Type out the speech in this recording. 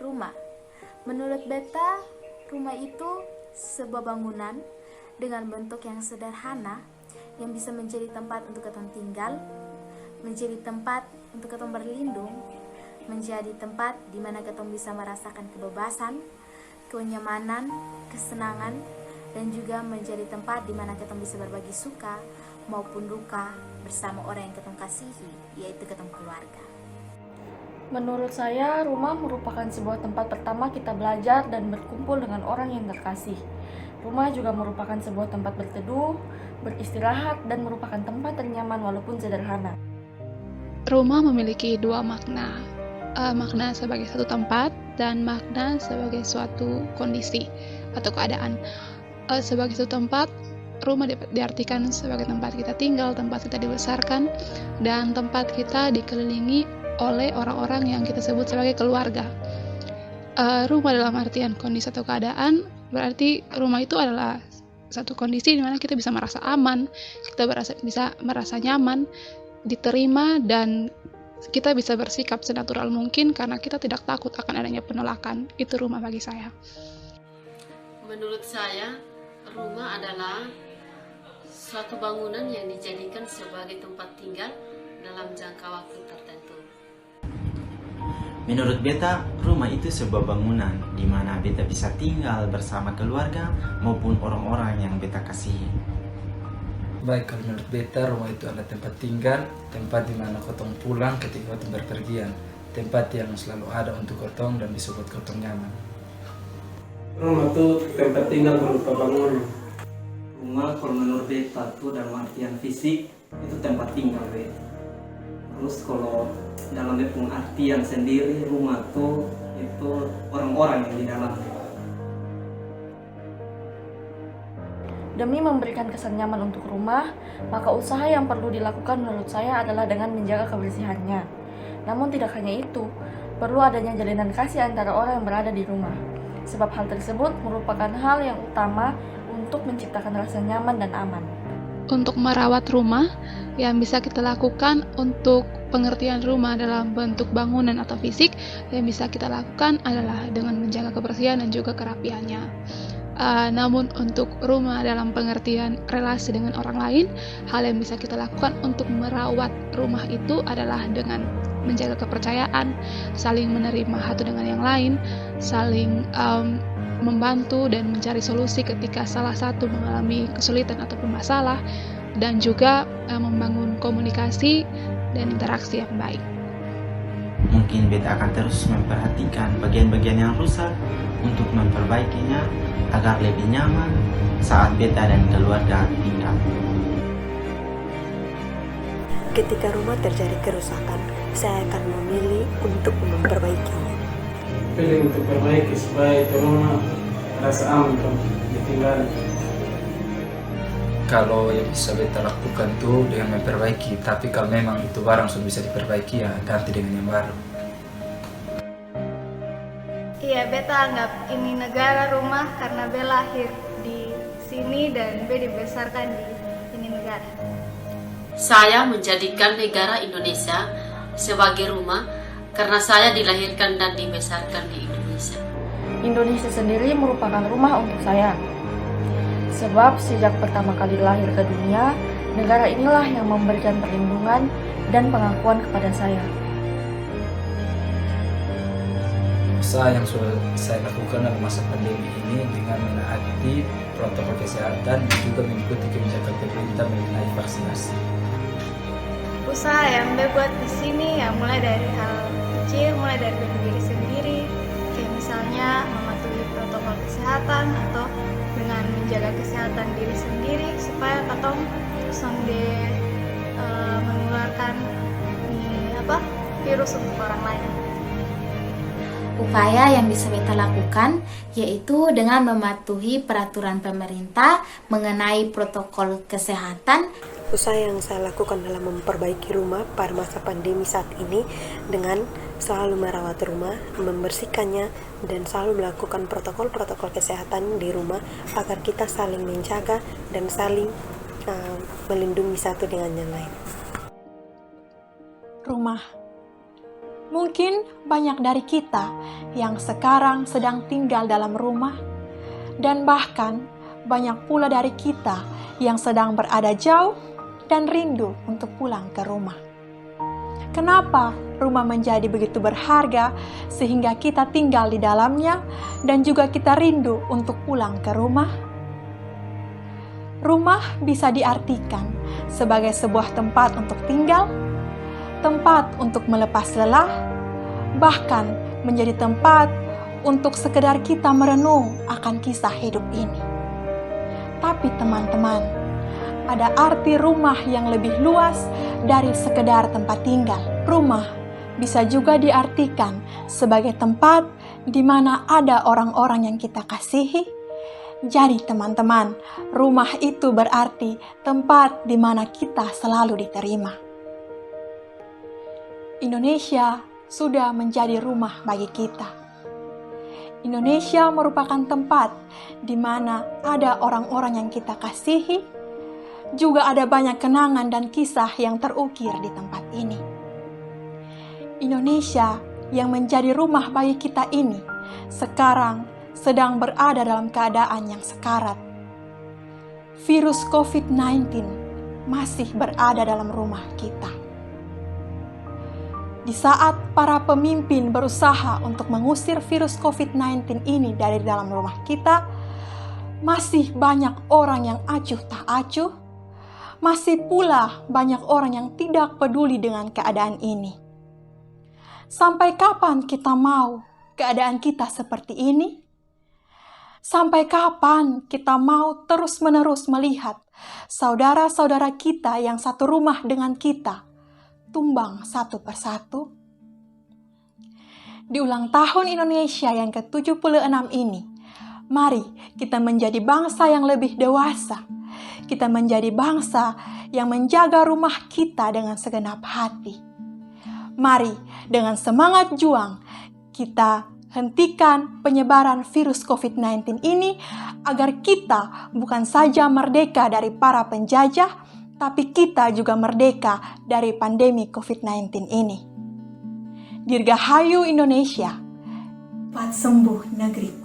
Rumah. Menurut beta, rumah itu sebuah bangunan dengan bentuk yang sederhana yang bisa menjadi tempat untuk kita tinggal, menjadi tempat untuk kita berlindung, menjadi tempat di mana kita bisa merasakan kebebasan, kenyamanan, kesenangan, dan juga menjadi tempat di mana kita bisa berbagi suka maupun duka bersama orang yang kita kasihi, yaitu kita keluarga. Menurut saya, rumah merupakan sebuah tempat pertama kita belajar dan berkumpul dengan orang yang terkasih. Rumah juga merupakan sebuah tempat berteduh, beristirahat, dan merupakan tempat ternyaman walaupun sederhana. Rumah memiliki dua makna, makna sebagai satu tempat dan makna sebagai suatu kondisi atau keadaan. Sebagai satu tempat, rumah diartikan sebagai tempat kita tinggal, tempat kita dibesarkan, dan tempat kita dikelilingi oleh orang-orang yang kita sebut sebagai keluarga. Rumah dalam artian kondisi atau keadaan, berarti rumah itu adalah satu kondisi di mana kita bisa merasa aman, kita bisa merasa nyaman, diterima, dan kita bisa bersikap senatural mungkin karena kita tidak takut akan adanya penolakan. Itu rumah bagi saya. Menurut saya, rumah adalah suatu bangunan yang dijadikan sebagai tempat tinggal dalam jangka waktu tertentu. Menurut beta, rumah itu sebuah bangunan di mana beta bisa tinggal bersama keluarga maupun orang-orang yang beta kasihi. Baik, kalau menurut beta, rumah itu adalah tempat tinggal, tempat di mana kotong pulang ketika kotong berpergian, tempat yang selalu ada untuk kotong dan bisa buat kotong nyaman. Rumah itu tempat tinggal berupa bangunan. Rumah kalau menurut beta itu dalam artian fisik itu tempat tinggal beta. Terus kalau dalam pengertian sendiri, rumah itu orang-orang yang di dalamnya. Demi memberikan kesan nyaman untuk rumah, maka usaha yang perlu dilakukan menurut saya adalah dengan menjaga kebersihannya. Namun tidak hanya itu, perlu adanya jalinan kasih antara orang yang berada di rumah. Sebab hal tersebut merupakan hal yang utama untuk menciptakan rasa nyaman dan aman. Untuk merawat rumah, yang bisa kita lakukan untuk pengertian rumah dalam bentuk bangunan atau fisik, yang bisa kita lakukan adalah dengan menjaga kebersihan dan juga kerapiannya. Namun untuk rumah dalam pengertian relasi dengan orang lain, hal yang bisa kita lakukan untuk merawat rumah itu adalah dengan menjaga kepercayaan, saling menerima satu dengan yang lain, saling membantu dan mencari solusi ketika salah satu mengalami kesulitan ataupun masalah, dan juga membangun komunikasi dan interaksi yang baik. Mungkin beta akan terus memperhatikan bagian-bagian yang rusak untuk memperbaikinya agar lebih nyaman saat beta dan keluarga tinggal. Ketika rumah terjadi kerusakan, saya akan memilih untuk memperbaikinya. Pilih untuk perbaiki supaya itu rumah rasa aman ditinggal. Kalau yang bisa beta lakukan tuh dengan memperbaiki, tapi kalau memang itu barang sudah bisa diperbaiki, ya ganti dengan yang baru. Iya, beta anggap ini negara rumah karena be lahir di sini dan be dibesarkan di ini negara. Saya menjadikan negara Indonesia sebagai rumah karena saya dilahirkan dan dibesarkan di Indonesia. Indonesia sendiri merupakan rumah untuk saya. Sebab sejak pertama kali lahir ke dunia, negara inilah yang memberikan perlindungan dan pengakuan kepada saya. Usaha yang sudah saya lakukan dalam masa pandemi ini dengan menaati protokol kesehatan dan juga mengikuti kebijakan pemerintah mengenai vaksinasi. Usaha yang be buat di sini ya mulai dari hal kecil, mulai dari diri sendiri, kayak misalnya mematuhi protokol kesehatan atau dengan menjaga kesehatan diri sendiri supaya katong sampai menularkan virus untuk orang lain. Upaya yang bisa kita lakukan yaitu dengan mematuhi peraturan pemerintah mengenai protokol kesehatan. Usaha yang saya lakukan dalam memperbaiki rumah pada masa pandemi saat ini dengan selalu merawat rumah, membersihkannya, dan selalu melakukan protokol-protokol kesehatan di rumah agar kita saling menjaga dan saling melindungi satu dengan yang lain. Rumah Mungkin banyak dari kita yang sekarang sedang tinggal dalam rumah, dan bahkan banyak pula dari kita yang sedang berada jauh dan rindu untuk pulang ke rumah. Kenapa rumah menjadi begitu berharga sehingga kita tinggal di dalamnya dan juga kita rindu untuk pulang ke rumah? Rumah bisa diartikan sebagai sebuah tempat untuk tinggal, tempat untuk melepas lelah, bahkan menjadi tempat untuk sekedar kita merenung akan kisah hidup ini. Tapi teman-teman, ada arti rumah yang lebih luas dari sekedar tempat tinggal. Rumah bisa juga diartikan sebagai tempat di mana ada orang-orang yang kita kasihi. Jadi teman-teman, rumah itu berarti tempat di mana kita selalu diterima. Indonesia sudah menjadi rumah bagi kita. Indonesia merupakan tempat di mana ada orang-orang yang kita kasihi, juga ada banyak kenangan dan kisah yang terukir di tempat ini. Indonesia yang menjadi rumah bagi kita ini sekarang sedang berada dalam keadaan yang sekarat. Virus COVID-19 masih berada dalam rumah kita. Di saat para pemimpin berusaha untuk mengusir virus COVID-19 ini dari dalam rumah kita, masih banyak orang yang acuh tak acuh, masih pula banyak orang yang tidak peduli dengan keadaan ini. Sampai kapan kita mau keadaan kita seperti ini? Sampai kapan kita mau terus-menerus melihat saudara-saudara kita yang satu rumah dengan kita tumbang satu persatu? Di ulang tahun Indonesia yang ke-76 ini, mari kita menjadi bangsa yang lebih dewasa. Kita menjadi bangsa yang menjaga rumah kita dengan segenap hati. Mari dengan semangat juang kita hentikan penyebaran virus COVID-19 ini agar kita bukan saja merdeka dari para penjajah, tapi kita juga merdeka dari pandemi COVID-19 ini. Dirgahayu Indonesia, cepat sembuh negeriku.